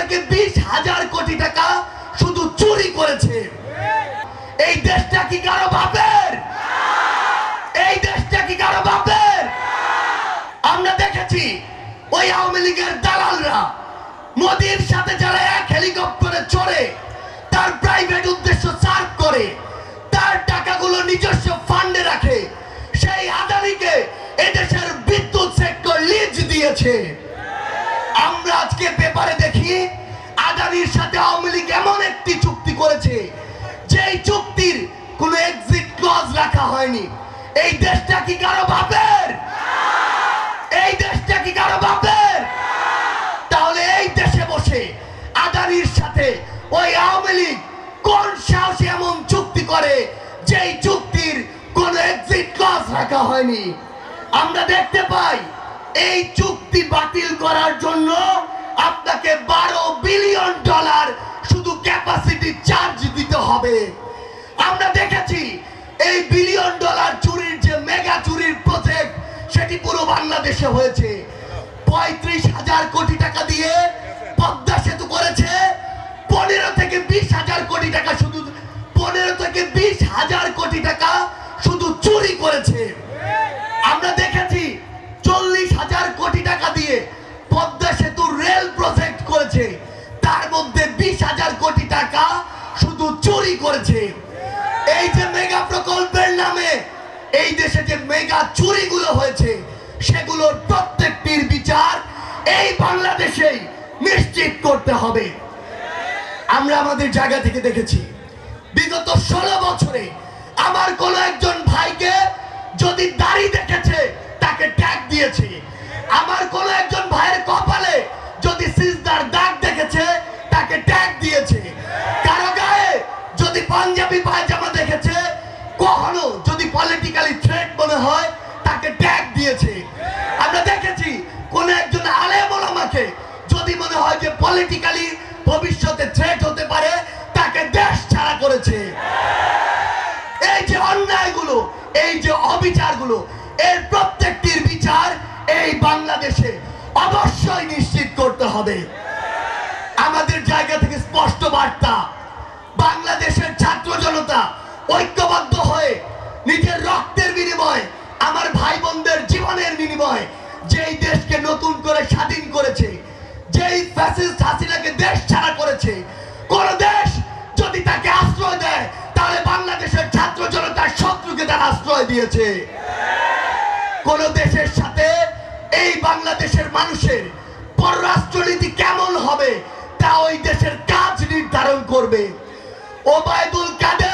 থেকে 20,000 কোটি টাকা শুধু চুরি করেছে। এই দেশটা কি কারো বাপের? এই দেশটা কি কারো বাপের? আমরা দেখেছি ওই আওয়ামী লীগের দালালরা মোদির সাথে যারা এক হেলিকপ্টারে চড়ে তার প্রাইভেট উদ্দেশ্য সার্ভ করে, তার টাকাগুলো নিজস্ব ফান্ডে রাখে, সেই আদানিকে এদেশের বিদ্যুৎ সেক্টর লিজ দিয়েছে। আমরা আজকে পেপারে দেখি আদানির সাথে আওয়ামী লীগ এমন একটি চুক্তি করেছে যেই চুক্তির কোনো এক্সিট ক্লজ রাখা হয়নি। এই দেশটা কি কারো বাপের? এই দেশটা কি কারো বাপের? তাহলে এই দেশে বসে আদানির সাথে ওই আওয়ামী লীগ কোন সাহসে এমন চুক্তি করে যেই চুক্তির কোনো এক্সিট ক্লজ রাখা হয়নি? আমরা দেখতে পাই এই চুক্তি বাতিল করার জন্য আপনাকে $12 বিলিয়ন শুধু ক্যাপাসিটি চার্জ দিতে হবে। আমরা দেখেছি এই $1 বিলিয়ন চুরির যে মেগা চুরির প্রজেক্ট সেটি পুরো বাংলাদেশে হয়েছে। 35,000 কোটি টাকা দিয়ে পদ্মা সেতু করেছে। 15 থেকে 20,000 কোটি টাকা শুধু 15 থেকে 20,000 কোটি টাকা শুধু চুরি করেছে। আমরা দেখেছি 40,000 কোটি টাকা দিয়ে পদ্মা সেতু রেল প্রজেক্ট করেছে, তার মধ্যে 20,000 কোটি টাকা শুধু চুরি করেছে। এই যে মেগা প্রকল্পের নামে এই দেশে যে মেগা চুরিগুলো হয়েছে সেগুলোর প্রত্যেকটির বিচার এই বাংলাদেশেই নিশ্চিত করতে হবে। আমরা আমাদের জায়গা থেকে দেখেছি বিগত 16 বছরে আমার কোন একজন ভাইকে যদি দাড়ি দেখেছে তাকে ট্যাগ দিয়েছে, আমার কোন একজন ভাইয়ের কপালে যদি সিজদার দাগ দেখেছে তাকে ট্যাগ দিয়েছে, কারো গায়ে যদি পাঞ্জাবি পায়জামা দেখেছে, কখনো যদি পলিটিক্যালি থ্রেট মনে হয় তাকে ট্যাগ দিয়েছে। আমরা দেখেছি কোন একজন আলেম ওলামাকে যদি মনে হয় যে পলিটিক্যালি ভবিষ্যতে থ্রেট হতে পারে তাকে দেশ ছাড়া করেছে। এই যে অন্যায়গুলো, এই যে অবিচারগুলো, এর প্রত্যেকটির বিচার এই বাংলাদেশে অবশ্যই নিশ্চিত করতে হবে। আমাদের জায়গা থেকে স্পষ্ট বার্তা, বাংলাদেশের ছাত্র জনতা ঐক্যবদ্ধ হয়ে নিজের রক্তের বিনিময়ে, আমার ভাই বোনদের জীবনের বিনিময়ে যেই দেশকে নতুন করে স্বাধীন করেছে, যেই ফ্যাসিস্ট হাসিনাকে দেশ ছাড়া করেছে, কোন দেশ যদি তাকে আশ্রয় দেয় তাহলে বাংলাদেশের ছাত্র জনতার শত্রুকে তারা আশ্রয় দিয়েছে। কোন দেশের সাথে এই বাংলাদেশের মানুষের পররাষ্ট্রনীতি কেমন হবে তা ওই দেশের কাজ নির্ধারণ করবে। ওবায়দুল কাদের